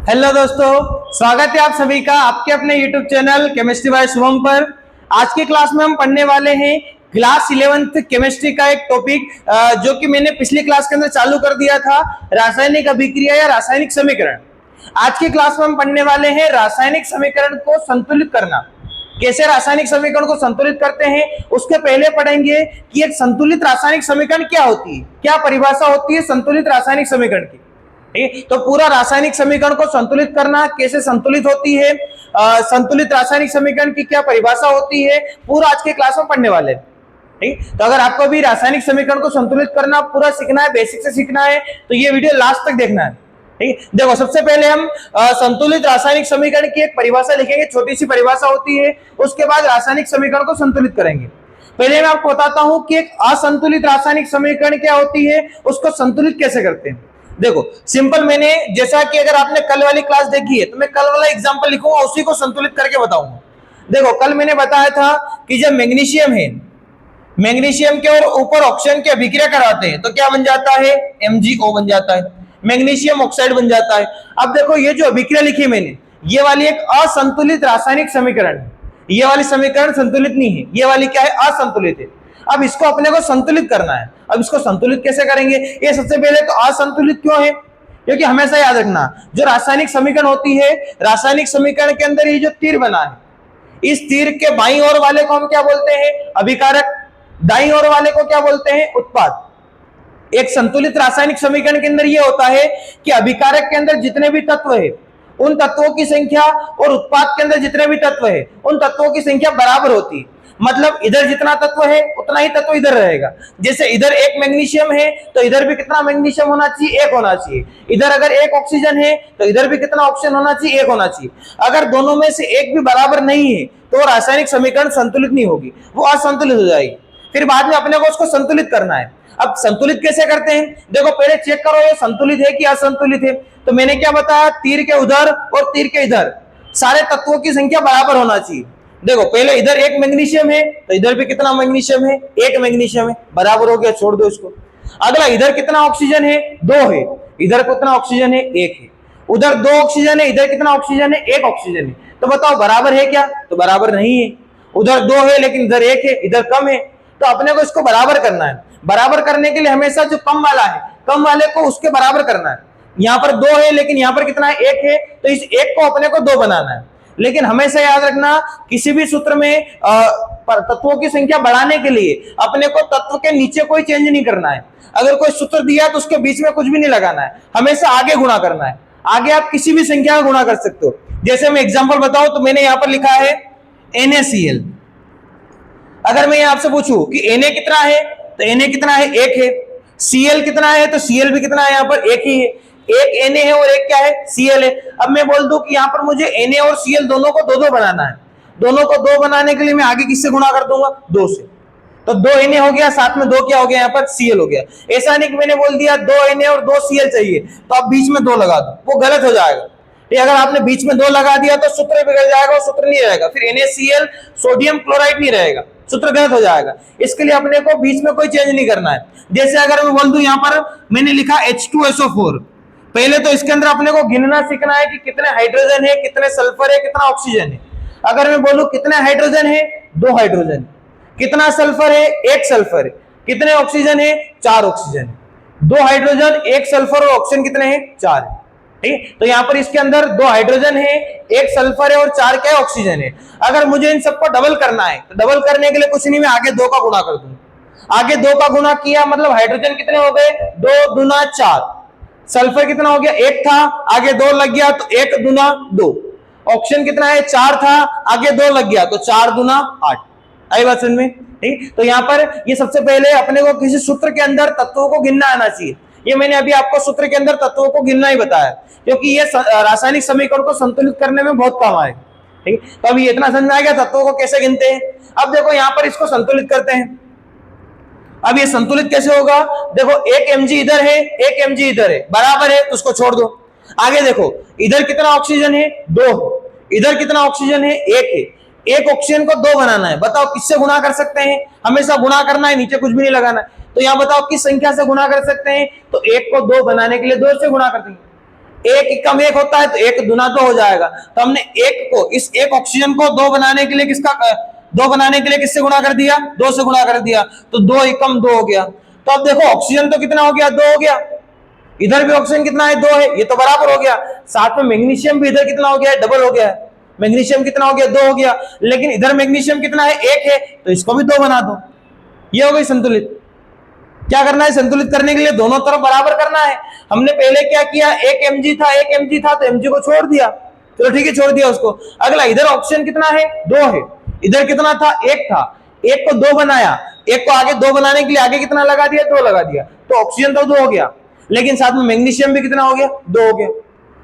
Hello दोस्तों, स्वागत है आप सभी का आपके अपने YouTube channel chemistry bye Shubham पर। आज की क्लास में हम पढ़ने वाले हैं क्लास 11th केमिस्ट्री का एक टॉपिक जो कि मैंने पिछली क्लास के अंदर चालू कर दिया था, रासायनिक अभिक्रिया या रासायनिक समीकरण। आज की क्लास में हम पढ़ने वाले हैं रासायनिक समीकरण को संतुलित करना। कैसे रासायनिक समीकरण को संतुलित करते हैं उसके पहले पढ़ेंगे कि एक संतुलित रासायनिक समीकरण क्या होती है, क्या परिभाषा होती है संतुलित रासायनिक समीकरण की। तो पूरा रासायनिक समीकरण को संतुलित करना, कैसे संतुलित होती है, संतुलित रासायनिक समीकरण की क्या परिभाषा होती है, पूरा आज के क्लास में पढ़ने वाले। ठीक, तो अगर आपको भी रासायनिक समीकरण को संतुलित करना पूरा सीखना है, बेसिक से सीखना है, तो ये वीडियो लास्ट तक देखना है। ठीक, देखो सबसे पहले हम संतुलित रासायनिक समीकरण की एक परिभाषा लिखेंगे, छोटी सी परिभाषा होती है। उसके बाद रासायनिक समीकरण को संतुलित करेंगे। पहले मैं आपको बताता हूं कि एक असंतुलित रासायनिक समीकरण क्या होती है, उसको संतुलित कैसे करते हैं। देखो सिंपल, मैंने जैसा कि अगर आपने कल वाली क्लास देखी है तो मैं कल वाला एग्जांपल लिखूंगा, उसी को संतुलित करके बताऊंगा। देखो कल मैंने बताया था कि जब मैग्नीशियम है, मैग्नीशियम के और ऊपर ऑक्सीजन की अभिक्रिया कराते हैं तो क्या बन जाता है, MgO बन जाता है, मैग्नीशियम ऑक्साइड बन जाता है। अब देखो ये जो अभिक्रिया लिखी मैंने, ये वाली एक असंतुलित रासायनिक समीकरण है। ये वाली समीकरण संतुलित नहीं है, ये वाली क्या है, असंतुलित है। अब इसको अपने को संतुलित करना है। अब इसको संतुलित कैसे करेंगे, ये सबसे पहले तो असंतुलित क्यों है, क्योंकि हमेशा याद रखना जो रासायनिक समीकरण होती है, रासायनिक समीकरण के अंदर ये जो तीर बना है, इस तीर के बाईं ओर वाले को हम क्या बोलते हैं, अभिकारक, दाईं ओर वाले को क्या बोलते हैं, उत्पाद। एक संतुलित रासायनिक समीकरण के अंदर यह होता है कि अभिकारक के अंदर जितने भी तत्व है उन तत्वों की संख्या और उत्पाद के अंदर जितने भी तत्व है उन तत्वों की संख्या बराबर होती है। मतलब इधर जितना तत्व है उतना ही तत्व इधर रहेगा। जैसे इधर एक मैग्नीशियम है तो इधर भी कितना मैग्नीशियम होना चाहिए, एक होना चाहिए। इधर अगर एक ऑक्सीजन है तो इधर भी कितना ऑक्सीजन होना चाहिए, एक होना चाहिए। अगर दोनों में से एक भी बराबर नहीं है तो रासायनिक समीकरण संतुलित नहीं होगी, वो असंतुलित हो जाएगी। फिर बाद में अपने को उसको संतुलित करना है। अब संतुलित कैसे करते हैं, देखो पहले चेक करो ये संतुलित है कि असंतुलित है। तो मैंने क्या बताया, तीर के उधर और तीर के इधर सारे तत्वों की संख्या बराबर होना चाहिए। देखो पहले इधर एक मैग्नीशियम है तो इधर भी कितना मैग्नीशियम है, एक मैग्नीशियम है, बराबर हो गया, छोड़ दो इसको। अगला इधर कितना ऑक्सीजन है, 2 है, इधर कितना ऑक्सीजन है, 1 है। उधर 2 ऑक्सीजन है, इधर कितना ऑक्सीजन है, 1 ऑक्सीजन है। तो बताओ बराबर है क्या, तो बराबर नहीं है। उधर 2 है लेकिन इधर 1 है, इधर कम है। तो अपने को इसको बराबर करना है। बराबर करने के लिए हमेशा जो कम वाला है, कम वाले को उसके बराबर करना है। यहाँ पर 2 है लेकिन यहाँ पर कितना है, 1 है, तो इस 1 को अपने को 2 बनाना है। लेकिन हमेशा याद रखना किसी भी सूत्र में तत्वों की संख्या बढ़ाने के लिए अपने को तत्व के नीचे कोई चेंज नहीं करना है। अगर कोई सूत्र दिया तो उसके बीच में कुछ भी नहीं लगाना है, हमेशा आगे गुणा करना है। आगे आप किसी भी संख्या में गुणा कर सकते हो। जैसे मैं एग्जांपल बताऊं तो मैंने यहां पर लिखा है NaCl। अगर मैं आपसे पूछूं कि Na कितना है तो Na कितना है, 1 है। Cl कितना है तो Cl भी कितना है, यहाँ पर 1 ही है। एक Na है और एक क्या है, Cl है। अब मैं बोल दूं कि यहाँ पर मुझे Na और Cl दोनों को 2-2 बनाना है। दोनों को 2 बनाने के लिए मैं आगे किससे गुणा कर दूंगा, 2 से। तो 2 Na हो गया, साथ में 2 क्या हो गया, यहाँ पर Cl हो गया। ऐसा नहीं कि मैंने बोल दिया 2 Na और 2 Cl चाहिए तो आप बीच में 2 लगा दो, वो गलत हो जाएगा। अगर आपने बीच में 2 लगा दिया तो सूत्र बिगड़ जाएगा, सूत्र नहीं रहेगा। फिर NaCl सोडियम क्लोराइड नहीं रहेगा, सूत्र गलत हो जाएगा। इसके लिए अपने को बीच में कोई चेंज नहीं करना है। जैसे अगर मैं बोल दूं यहाँ पर मैंने लिखा H2SO4, पहले तो इसके अंदर अपने को गिनना सीखना है कि कितने हाइड्रोजन है, कितने सल्फर है, कितना ऑक्सीजन है। अगर मैं बोलूं कितने हाइड्रोजन है, 2 हाइड्रोजन। कितना सल्फर है, 1 सल्फर है। कितने ऑक्सीजन है, 4 ऑक्सीजन है। 2 हाइड्रोजन, 1 सल्फर और ऑक्सीजन कितने हैं, 4 है। ठीक, तो यहाँ पर इसके अंदर 2 हाइड्रोजन है, 1 सल्फर है और 4 क्या है, ऑक्सीजन है। अगर मुझे इन सबको डबल करना है तो डबल करने के लिए कुछ नहीं, मैं आगे 2 का गुणा कर दूं। आगे 2 का गुणा किया मतलब हाइड्रोजन कितने हो गए, 2 दूना 4। सल्फर कितना हो गया, 1 था, आगे 2 लग गया तो 1 दूना 2। ऑक्सीजन कितना है, 4 था, आगे 2 लग गया तो 4 दूना 8। आई बात समझ में। ठीक, तो यहाँ पर ये सबसे पहले अपने को किसी सूत्र के अंदर तत्वों को गिनना आना चाहिए। ये मैंने अभी आपको सूत्र के अंदर तत्वों को गिनना ही बताया क्योंकि ये रासायनिक समीकरण को संतुलित करने में बहुत काम आएगा। ठीक, तो अभी इतना समझ में आ गया तत्वों को कैसे गिनते हैं। अब देखो यहाँ पर इसको संतुलित करते हैं। अब ये संतुलित कैसे होगा, देखो 1 mg इधर है, 1 mg इधर है, बराबर है तो उसको छोड़ दो। आगे देखो इधर कितना ऑक्सीजन है, 2 है। इधर कितना ऑक्सीजन है, 1 है। 1 ऑक्सीजन को 2 बनाना है, बताओ किससे गुणा कर सकते हैं, हमेशा गुणा करना है, नीचे कुछ भी नहीं लगाना है। तो यहाँ बताओ किस संख्या से गुणा कर सकते हैं, तो 1 को 2 बनाने के लिए 2 से गुणा कर देंगे। एक कम एक होता है तो एक दुना दो हो जाएगा। तो हमने एक को, इस एक ऑक्सीजन को दो बनाने के लिए दो बनाने के लिए किससे गुणा कर दिया? दो से गुणा कर दिया। तो दो एकम दो हो गया। तो अब देखो ऑक्सीजन तो कितना हो गया? दो हो गया। इधर भी ऑक्सीजन कितना है? दो है। ये तो बराबर हो गया। साथ में मैग्नीशियम भी इधर कितना हो गया? डबल हो गया है। मैग्नीशियम कितना हो गया? दो हो गया। लेकिन इधर मैग्नीशियम कितना है? एक है। तो इसको भी दो बना दो। ये हो गई संतुलित। क्या करना है? संतुलित करने के लिए दोनों तरफ बराबर करना है। हमने पहले क्या किया? एक mg था, एक mg था, तो mg को छोड़ दिया। चलो ठीक है, छोड़ दिया उसको। अगला, इधर ऑक्सीजन कितना है? दो है। इधर कितना था? एक था। एक को दो बनाया, एक को आगे दो बनाने के लिए आगे कितना लगा दिया? दो लगा दिया। तो ऑक्सीजन तो दो हो गया, लेकिन साथ में मैग्नीशियम भी कितना हो गया? दो हो गया।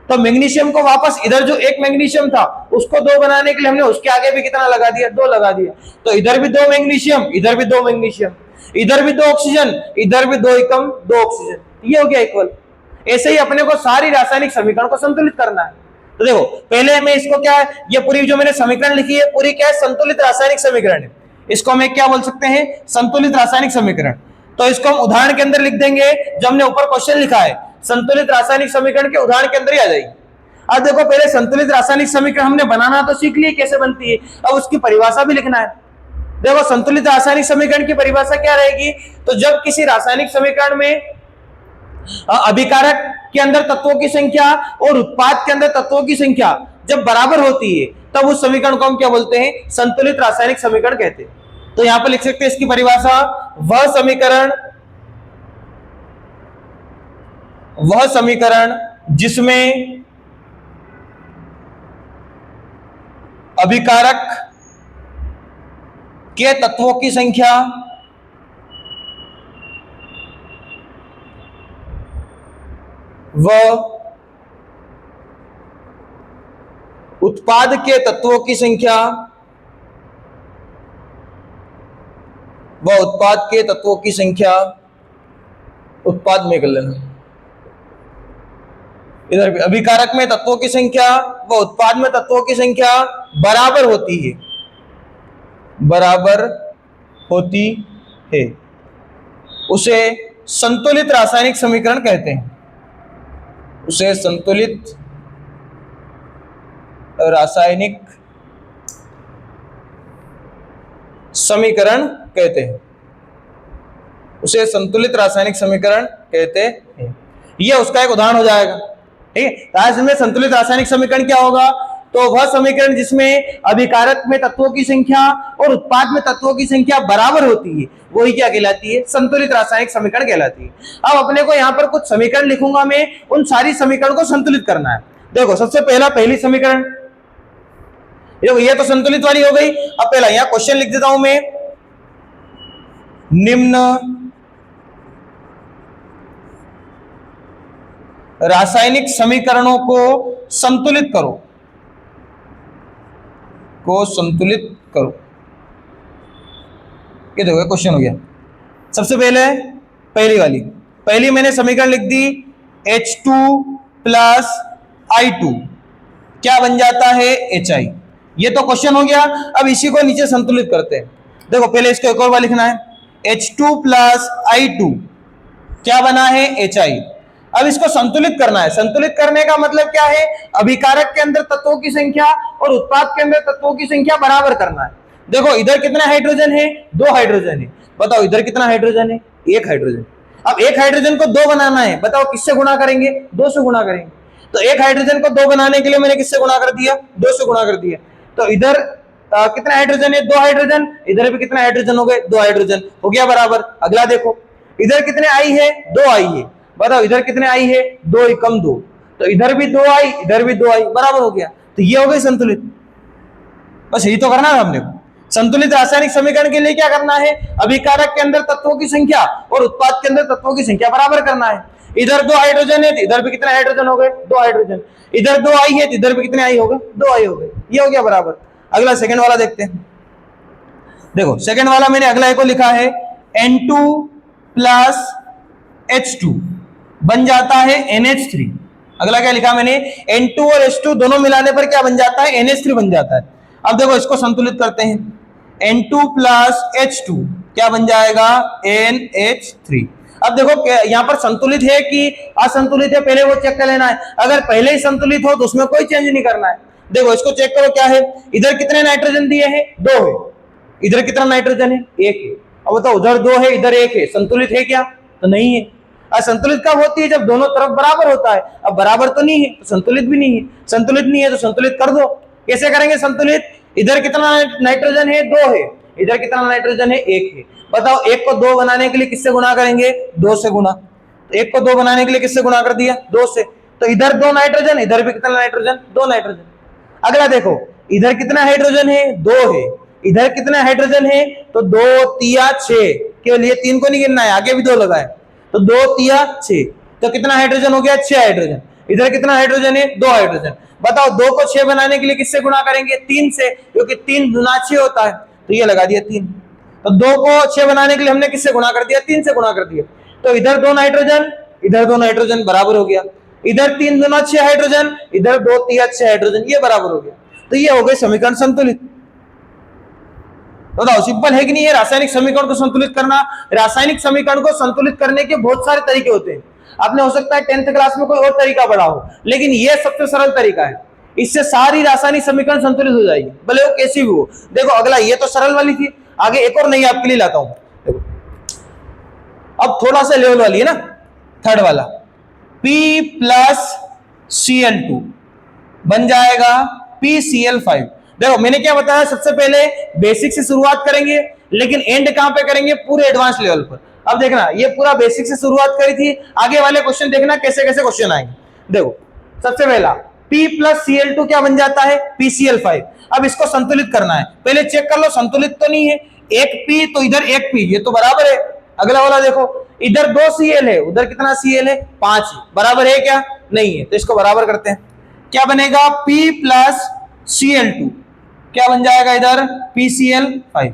तो मैग्नीशियम को वापस, इधर जो एक मैग्नीशियम था उसको दो बनाने के लिए हमने उसके आगे भी कितना लगा दिया? दो लगा दिया। तो इधर भी दो मैग्नीशियम, इधर भी दो मैग्नीशियम, इधर भी दो ऑक्सीजन, इधर भी दो एकम दो ऑक्सीजन। ये हो गया इक्वल। ऐसे ही अपने को सारी रासायनिक समीकरण को संतुलित करना है। तो देखो पहले मैं इसको क्या है, ये पूरी जो मैंने समीकरण लिखी है पूरी क्या है? संतुलित रासायनिक समीकरण है। इसको हम क्या बोल सकते हैं? संतुलित रासायनिक समीकरण। तो इसको हम उदाहरण के अंदर लिख देंगे। जो हमने ऊपर क्वेश्चन लिखा है संतुलित रासायनिक समीकरण के उदाहरण के अंदर ही आ जाएगी। अब देखो पहले संतुलित रासायनिक समीकरण हमने बनाना तो सीख लिया कैसे बनती है, अब उसकी परिभाषा भी लिखना है। देखो संतुलित रासायनिक समीकरण की परिभाषा क्या रहेगी? तो जब किसी रासायनिक समीकरण में अभिकारक के अंदर तत्वों की संख्या और उत्पाद के अंदर तत्वों की संख्या जब बराबर होती है तब उस समीकरण को हम क्या बोलते हैं? संतुलित रासायनिक समीकरण कहते हैं। तो यहां पर लिख सकते हैं इसकी परिभाषा, वह समीकरण जिसमें अभिकारक के तत्वों की संख्या व उत्पाद के तत्वों की संख्या उत्पाद में कर लेना, इधर भी अभिकारक में तत्वों की संख्या व उत्पाद में तत्वों की संख्या बराबर होती है उसे संतुलित रासायनिक समीकरण कहते हैं। उसे संतुलित रासायनिक समीकरण कहते हैं। उसे संतुलित रासायनिक समीकरण कहते हैं। यह उसका एक उदाहरण हो जाएगा। ठीक है, इसमें संतुलित रासायनिक समीकरण क्या होगा? तो वह समीकरण जिसमें अभिकारक में तत्वों की संख्या और उत्पाद में तत्वों की संख्या बराबर होती है वही क्या कहलाती है? संतुलित रासायनिक समीकरण कहलाती है। अब अपने को यहाँ पर कुछ समीकरण लिखूंगा मैं, उन सारी समीकरण को संतुलित करना है। देखो सबसे पहली समीकरण, देखो ये तो संतुलित वाली हो गई। अब पहला यहाँ क्वेश्चन लिख देता हूं मैं, निम्न रासायनिक समीकरणों को संतुलित करो। ये देखो क्वेश्चन हो गया। सबसे पहली मैंने समीकरण लिख दी, H2 प्लस I2 क्या बन जाता है? HI। ये तो क्वेश्चन हो गया। अब इसी को नीचे संतुलित करते हैं। देखो पहले इसको एक और बार लिखना है, H2 प्लस I2 क्या बना है? HI। अब इसको संतुलित करना है। संतुलित करने का मतलब क्या है? अभिकारक के अंदर तत्वों की संख्या और उत्पाद के अंदर तत्वों की संख्या बराबर करना है। देखो इधर कितना हाइड्रोजन है? 2 हाइड्रोजन है। बताओ इधर कितना हाइड्रोजन है? 1 हाइड्रोजन। अब 1 हाइड्रोजन को 2 बनाना है, बताओ किससे गुणा करेंगे? 2 से गुणा करेंगे। तो 1 हाइड्रोजन को 2 बनाने के लिए मैंने किससे गुणा कर दिया? 2 से गुणा कर दिया। तो इधर कितना हाइड्रोजन है? 2 हाइड्रोजन। इधर भी कितना हाइड्रोजन हो गए? 2 हाइड्रोजन। हो गया बराबर। अगला देखो इधर कितने आई है? 2 आई है। बताओ इधर कितने आई है? 2 एकम 2। तो इधर भी 2 आई, इधर भी 2 आई, बराबर हो गया। तो ये हो गई संतुलित। बस यही तो करना है हमने। संतुलित रासायनिक समीकरण के लिए क्या करना है? अभिकारक के अंदर तत्वों की संख्या और उत्पाद के अंदर तत्वों की संख्या बराबर करना है। इधर 2 हाइड्रोजन है, इधर भी कितने हाइड्रोजन हो गए? 2 हाइड्रोजन। इधर 2 आई है, इधर भी कितने आई हो गए? 2 आई हो गए। ये हो गया बराबर। अगला सेकंड वाला देखते हैं। देखो सेकंड वाला मैंने अगला को लिखा है, N2 प्लस H2 बन जाता है NH3। अगला क्या लिखा मैंने? N2 और H2 दोनों मिलाने पर क्या बन जाता है? NH3 बन जाता है। अब देखो इसको संतुलित करते हैं। N2 प्लस H2 क्या बन जाएगा? NH3। अब देखो यहाँ पर संतुलित है कि असंतुलित है, पहले वो चेक कर लेना है। अगर पहले ही संतुलित हो तो उसमें कोई चेंज नहीं करना है। देखो इसको चेक करो, क्या है, इधर कितने नाइट्रोजन दिए हैं, 2 है। इधर कितना नाइट्रोजन है, 1 है। अब बताओ उधर 2 है इधर 1 है, संतुलित है क्या, तो नहीं है। असंतुलित कब होती है, जब दोनों तरफ बराबर होता है। अब बराबर तो नहीं है तो संतुलित भी नहीं है, संतुलित नहीं है तो संतुलित कर दो। कैसे करेंगे संतुलित, इधर कितना नाइट्रोजन है, 2 है। इधर कितना नाइट्रोजन है, 1 है। बताओ 1 को 2 बनाने के लिए किससे गुणा करेंगे, 2 से गुणा। 1 को 2 बनाने के लिए किससे गुणा कर दिया, 2 से। तो इधर 2 नाइट्रोजन, इधर भी कितना नाइट्रोजन, 2 नाइट्रोजन। अगला देखो, इधर कितना हाइड्रोजन है, 2 है। इधर कितना हाइड्रोजन है, तो 2 तिया 6, केवल ये 3 को नहीं गिनना है, आगे भी 2 लगाए, तो 2 तिया 6, तो कितना हाइड्रोजन हो गया, 6 हाइड्रोजन। इधर कितना हाइड्रोजन है, 2 हाइड्रोजन। बताओ 2 को 6 बनाने के लिए किससे गुणा करेंगे, 3 से, क्योंकि 3 गुना 6 होता है, तो ये लगा दिया 3। तो 2 को 6 बनाने के लिए हमने किससे गुणा कर दिया, 3 से गुणा कर दिया। तो इधर 2 नाइट्रोजन, इधर 2 नाइट्रोजन, बराबर हो गया। इधर 3 गुना 6 हाइड्रोजन, इधर 2 तिया 6 हाइड्रोजन, ये बराबर हो गया। तो ये हो गए समीकरण संतुलित। बताओ सिंपल है कि नहीं है रासायनिक समीकरण को संतुलित करना। रासायनिक समीकरण को संतुलित करने के बहुत सारे तरीके होते हैं। आपने हो सकता है 10th क्लास में कोई और तरीका पढ़ा हो, लेकिन ये सबसे सरल तरीका है। इससे सारी रासायनिक समीकरण संतुलित हो जाएगी, भले वो कैसी भी हो। देखो अगला, ये तो सरल वाली थी, आगे एक और नई आपके लिए लाता हूं। देखो अब थोड़ा सा लेवल वाली है ना, थर्ड वाला, P प्लस Cl2 बन जाएगा PCl5। देखो मैंने क्या बताया, सबसे पहले बेसिक से शुरुआत करेंगे, लेकिन एंड कहां पे करेंगे, पूरे एडवांस लेवल पर। अब देखना, ये पूरा बेसिक से शुरुआत करी थी, आगे वाले क्वेश्चन देखना कैसे कैसे क्वेश्चन आएंगे। देखो सबसे पहला P प्लस Cl2 क्या बन जाता है, PCl5। अब इसको संतुलित करना है, पहले चेक कर लो संतुलित तो नहीं है। 1 P तो इधर 1 P, ये तो बराबर है। अगला वाला देखो, इधर 2 Cl है, उधर कितना Cl है, 5 है, बराबर है क्या, नहीं है, तो इसको बराबर करते हैं। क्या बनेगा, P प्लस Cl2 क्या बन जाएगा, इधर PCl5।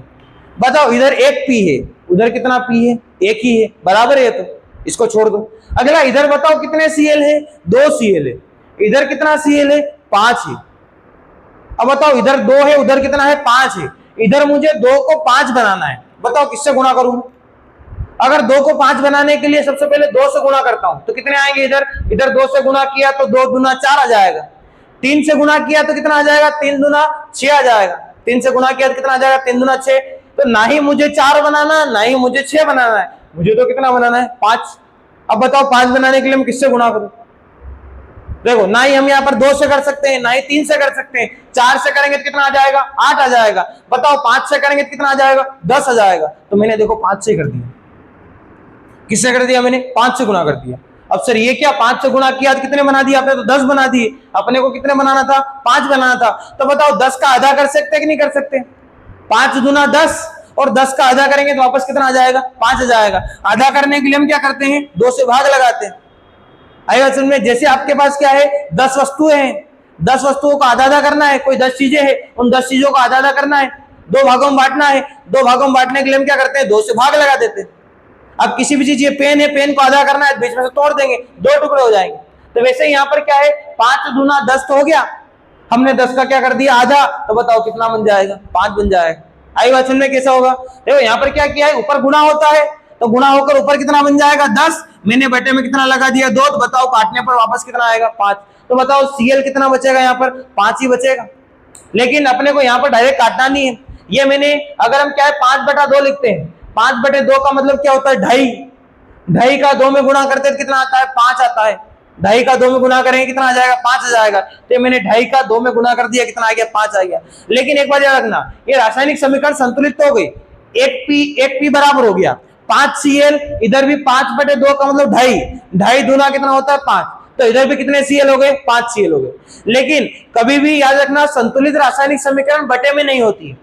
बताओ इधर 1 P है, उधर कितना P है, 1 ही है, बराबर है, तो इसको छोड़ दो। अगला इधर बताओ कितने Cl है, 2 Cl है। इधर कितना Cl है, 5 है। अब बताओ इधर 2 है, उधर कितना है, 5 है। इधर मुझे 2 को 5 बनाना है, बताओ किससे गुणा करूं। अगर 2 को 5 बनाने के लिए सबसे पहले 2 से गुणा करता हूं, तो कितने आएंगे, इधर 2 से गुणा किया तो 2 दूना 4 आ जाएगा। 3 से गुणा किया तो कितना आ जाएगा, 3 दूना 6 आ जाएगा। 3 से गुणा किया तो कितना आ जाएगा, 3 दूना 6। तो ना ही मुझे 4 बनाना, ना ही मुझे 6 बनाना है, मुझे तो कितना बनाना है, 5। अब बताओ 5 बनाने के लिए मैं किससे गुणा करूं। देखो ना ही हम यहाँ पर 2 से कर सकते हैं, ना ही 3 से कर सकते हैं। 4 से करेंगे तो कितना आ जाएगा, 8 आ जाएगा। बताओ 5 से करेंगे तो कितना आ जाएगा, 10 आ जाएगा। तो मैंने देखो 5 से कर दिया। किससे कर दिया, मैंने 5 से गुणा कर दिया। अब सर ये क्या, 5 से गुणा किया तो कितने बना दिए आपने, तो 10 बना दिए। अपने को कितने बनाना था, 5 बनाना था। तो बताओ 10 का आधा कर सकते कि नहीं कर सकते। 5 दूना 10, और 10 का आधा करेंगे तो वापस कितना आ जाएगा, 5 आ जाएगा। आधा करने के लिए हम क्या करते हैं, 2 से भाग लगाते हैं। आइए सुन में, जैसे आपके पास क्या है, 10 वस्तुएं हैं, 10 वस्तुओं को आधा आधा करना है। कोई 10 चीजें हैं, उन 10 चीजों को आधा आधा करना है, 2 भागों में बांटना है। 2 भागों में बांटने के लिए हम क्या करते हैं, 2 से भाग लगा देते हैं। अब किसी भी चीज, ये पेन है, पेन को आधा करना है, बीच में से तोड़ देंगे, 2 टुकड़े हो जाएंगे। तो वैसे यहाँ पर क्या है, 5 दूना 10 तो हो गया, हमने 10 का क्या कर दिया, आधा। तो बताओ कितना बन जाएगा, 5 बन जाएगा। आई बात सुनने कैसा होगा। देखो यहाँ पर क्या किया है, ऊपर गुणा होता है, तो गुणा होकर ऊपर कितना बन जाएगा, 10। मैंने बटे में कितना लगा दिया, 2। तो बताओ काटने पर वापस कितना आएगा, 5। तो बताओ Cl कितना बचेगा, यहाँ पर 5 ही बचेगा। लेकिन अपने को यहाँ पर डायरेक्ट काटना नहीं है। ये मैंने, अगर हम क्या है 5/2 लिखते हैं, 5/2 का मतलब क्या होता है, 2.5। 2.5 का 2 में गुणा करते हैं कितना आता है, 5 आता है। 2.5 का 2 में गुणा करेंगे कितना आ जाएगा, 5 आ जाएगा। तो मैंने 2.5 का 2 में गुणा कर दिया, कितना आ गया, 5 आ गया। लेकिन एक बात याद रखना, ये रासायनिक समीकरण संतुलित तो हो गई। 1 P बराबर हो गया 5 Cl, इधर भी 5/2 का मतलब 2.5। 2.5 दूना कितना होता है, 5। तो इधर भी कितने Cl हो गए, 5 Cl हो गए। लेकिन कभी भी याद रखना, संतुलित रासायनिक समीकरण बटे में नहीं होती है।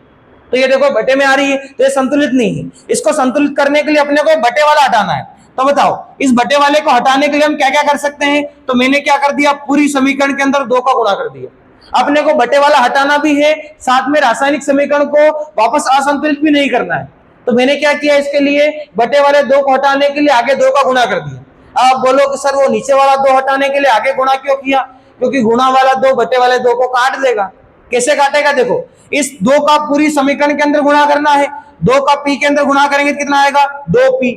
तो ये देखो बटे में आ रही है, तो ये संतुलित नहीं है। इसको संतुलित करने के लिए अपने को बटे वाला हटाना है। तो बताओ इस बटे वाले को हटाने के लिए हम क्या क्या कर सकते हैं। तो मैंने क्या कर दिया, पूरी समीकरण के अंदर 2 का गुणा कर दिया। अपने को बटे वाला हटाना भी है, साथ में रासायनिक समीकरण को वापस असंतुलित भी नहीं करना है। तो मैंने क्या किया, इसके लिए बटे वाले 2 को हटाने के लिए आगे 2 का गुणा कर दिया। आप बोलो कि सर वो नीचे वाला 2 हटाने के लिए आगे गुणा क्यों किया, क्योंकि गुणा वाला 2 बटे वाले 2 को काट देगा। कैसे काटेगा, देखो इस 2 का पूरी समीकरण के अंदर गुणा करना है। 2 का P के अंदर गुणा करेंगे कितना आएगा, 2P।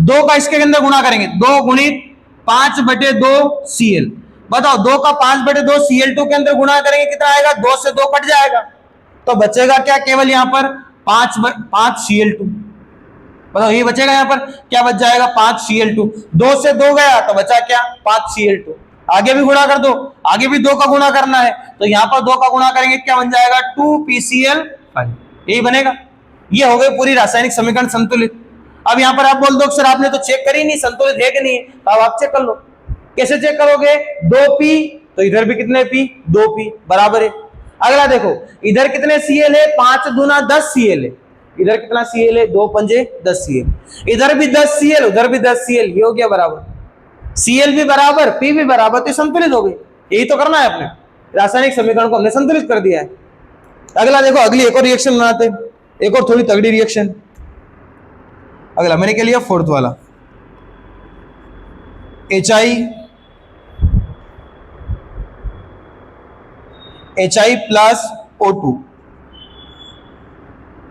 2 का इसके अंदर गुणा करेंगे, 2 गुणित 5/2 Cl। बताओ 2 का 5/2 Cl2 के अंदर गुणा करेंगे कितना आएगा, 2 से 2 कट जाएगा तो बचेगा क्या, केवल यहां पर 5 Cl2। बताओ ये बचेगा यहां पर क्या बच जाएगा, 5 Cl2। 2 से 2 गया तो बचा क्या, 5 Cl2। आगे भी गुणा कर दो, आगे भी 2 का गुणा करना है तो यहां पर 2 का गुणा करेंगे क्या बन जाएगा, 2PCl5। यही बनेगा। ये हो गई पूरी रासायनिक समीकरण संतुलित। अब यहां पर आप बोल दो सर आपने तो चेक करी नहीं संतुलित है कि नहीं है, तो अब आप चेक कर लो। कैसे चेक करोगे, 2P तो इधर भी कितने P, 2P बराबर है। अगला देखो इधर कितने Cl है, 5 दूना 10 Cl है। इधर कितना Cl है, 2 पंजे 10 Cl। इधर भी 10 Cl, उधर भी 10 Cl, ये हो गया बराबर। Cl भी बराबर, P भी बराबर, तो संतुलित हो गई। यही तो करना है अपने, रासायनिक समीकरण को हमने संतुलित कर दिया है। अगला देखो, अगली एक और रिएक्शन बनाते हैं, एक और थोड़ी तगड़ी रिएक्शन। अगला मैंने क्या लिया, 4th वाला, HI प्लस O2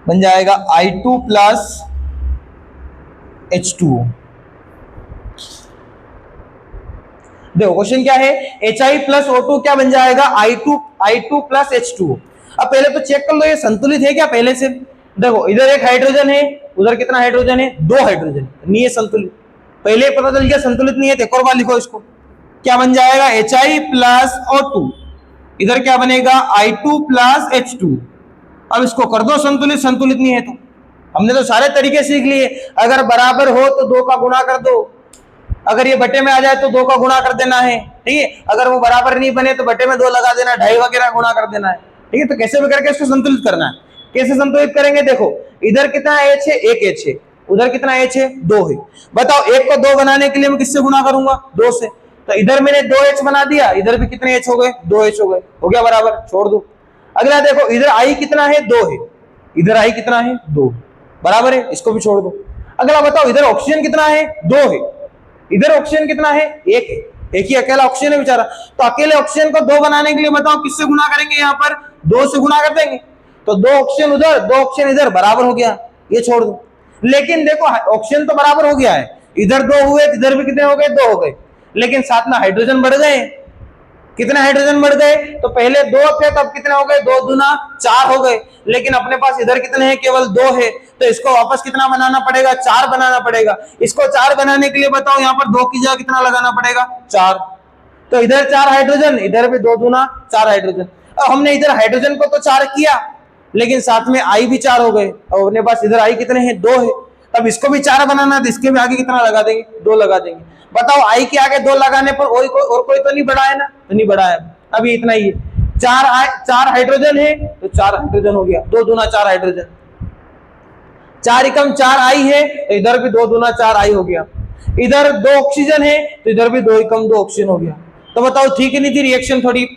बन जाएगा I2 प्लस H2O। देखो क्वेश्चन क्या है, HI प्लस O2 क्या बन जाएगा, I2 प्लस H2O। अब पहले तो चेक कर लो ये संतुलित है क्या पहले से। देखो इधर एक हाइड्रोजन है, उधर कितना हाइड्रोजन है, 2 हाइड्रोजन, नहीं है संतुलित। पहले पता चल गया संतुलित नहीं है, तो एक और बार लिखो इसको, क्या बन जाएगा, HI प्लस O2। इधर क्या बनेगा, I2 प्लस H2। अब इसको कर दो संतुलित, संतुलित नहीं है तो हमने तो सारे तरीके सीख लिए। अगर बराबर हो तो 2 का गुणा कर दो, अगर ये बटे में आ जाए तो 2 का गुणा कर देना है, ठीक है। अगर वो बराबर नहीं बने तो बटे में 2 लगा देना, 2.5 वगैरह गुणा कर देना है, ठीक है। तो कैसे भी करके इसको संतुलित करना है। कैसे संतुलित करेंगे, देखो इधर कितना H है, 1 H है, उधर कितना H है, 2 है। बताओ 1 को 2 बनाने के लिए मैं किससे गुणा करूंगा, 2 से। तो इधर मैंने 2H बना दिया, इधर भी कितने H हो गए, 2H हो गए, हो गया बराबर, छोड़ दो। अगला देखो इधर I कितना है, 2 है, इधर I कितना है, 2 बराबर है, इसको भी छोड़ दो। अगला बताओ इधर ऑक्सीजन कितना है, 2 है, इधर ऑक्सीजन कितना है, 1 है, एक ही अकेला ऑक्सीजन है बेचारा। तो अकेले ऑक्सीजन को 2 बनाने के लिए बताओ किससे गुणा करेंगे, यहाँ पर 2 से गुणा कर देंगे, तो 2 ऑक्सीजन उधर 2 ऑक्सीजन इधर, बराबर हो गया, ये छोड़ दो। लेकिन देखो ऑक्सीजन तो बराबर हो गया है, इधर 2 हुए, इधर भी कितने हो गए, 2 हो गए, लेकिन साथ में हाइड्रोजन बढ़ गए। कितने हाइड्रोजन बढ़ गए, तो पहले 2 थे तब कितने हो गए, 2 दूना 4 हो गए, लेकिन अपने पास इधर कितने हैं, केवल 2 है, तो इसको वापस कितना बनाना पड़ेगा, 4 बनाना पड़ेगा। इसको 4 बनाने के लिए बताओ यहाँ पर 2 की जगह कितना लगाना पड़ेगा, 4। तो इधर 4 हाइड्रोजन, इधर भी 2 दूना 4 हाइड्रोजन। अब हमने इधर हाइड्रोजन को तो 4 किया, लेकिन साथ में I भी 4 हो गए, और अपने पास इधर I कितने हैं, 2 है। अब इसको भी 4 बनाना है, तो इसके भी आगे कितना लगा देंगे, 2 लगा देंगे। बताओ I के आगे 2 लगाने पर और कोई तो नहीं बढ़ा है ना, तो नहीं बढ़ा है, अभी इतना ही है। 4 हाइड्रोजन है तो 4 हाइड्रोजन हो गया, 2 दूना 4 हाइड्रोजन। 4 एकम 4 I है, तो इधर भी 2 दूना 4 I हो गया। इधर 2 ऑक्सीजन है, तो इधर भी 2 एकम 2 ऑक्सीजन हो गया। तो बताओ ठीक ही नहीं थी रिएक्शन, थोड़ी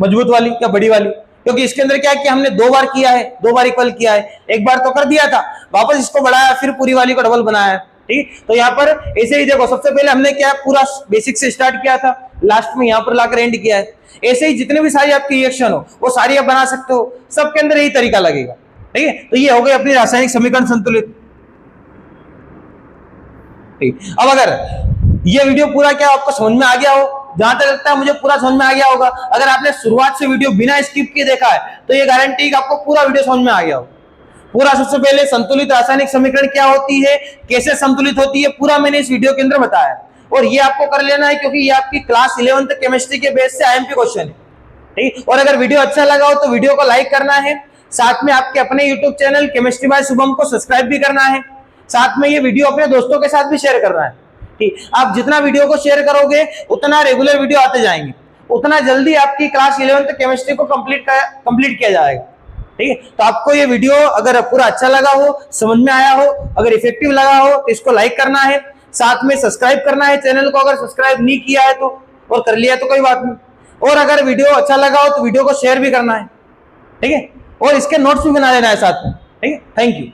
मजबूत वाली या बड़ी वाली, क्योंकि इसके अंदर क्या है कि हमने 2 बार किया है, 2 बार इक्वल किया है, एक बार तो कर दिया था, वापस इसको बढ़ाया, फिर पूरी वाली को डबल बनाया, ठीक। तो यहाँ पर ऐसे ही देखो, सबसे पहले हमने क्या पूरा बेसिक से स्टार्ट किया था, लास्ट में यहाँ पर लाकर एंड किया है। ऐसे ही जितने भी सारी आपकी रिएक्शन हो वो सारी आप बना सकते हो, सबके अंदर यही तरीका लगेगा, ठीक है। तो ये हो गई अपनी रासायनिक समीकरण संतुलित, ठीक। अब अगर ये वीडियो पूरा क्या आपको समझ में आ गया हो, जहां तक लगता है मुझे पूरा समझ में आ गया होगा, अगर आपने शुरुआत से वीडियो बिना स्किप किए देखा है तो ये गारंटी कि आपको पूरा वीडियो समझ में आ गया हो। पूरा सबसे पहले संतुलित रासायनिक समीकरण क्या होती है, कैसे संतुलित होती है, पूरा मैंने इस वीडियो के अंदर बताया, और ये आपको कर लेना है क्योंकि ये आपकी क्लास 11th केमिस्ट्री के बेस से IMP क्वेश्चन है, ठीक। और अगर वीडियो अच्छा लगा हो तो वीडियो को लाइक करना है, साथ में आपके अपने YouTube channel chemistry bye Shubham को सब्सक्राइब भी करना है, साथ में ये वीडियो अपने दोस्तों के साथ भी शेयर करना है, ठीक। आप जितना वीडियो को शेयर करोगे उतना रेगुलर वीडियो आते जाएंगे, उतना जल्दी आपकी क्लास 11th केमिस्ट्री को कंप्लीट किया जाएगा, ठीक है। तो आपको ये वीडियो अगर पूरा अच्छा लगा हो, समझ में आया हो, अगर इफेक्टिव लगा हो तो इसको लाइक करना है, साथ में सब्सक्राइब करना है चैनल को, अगर सब्सक्राइब नहीं किया है तो, और कर लिया तो कोई बात नहीं, और अगर वीडियो अच्छा लगा हो तो वीडियो को शेयर भी करना है, ठीक है, और इसके नोट्स भी बना लेना है साथ में, ठीक है। Thank you.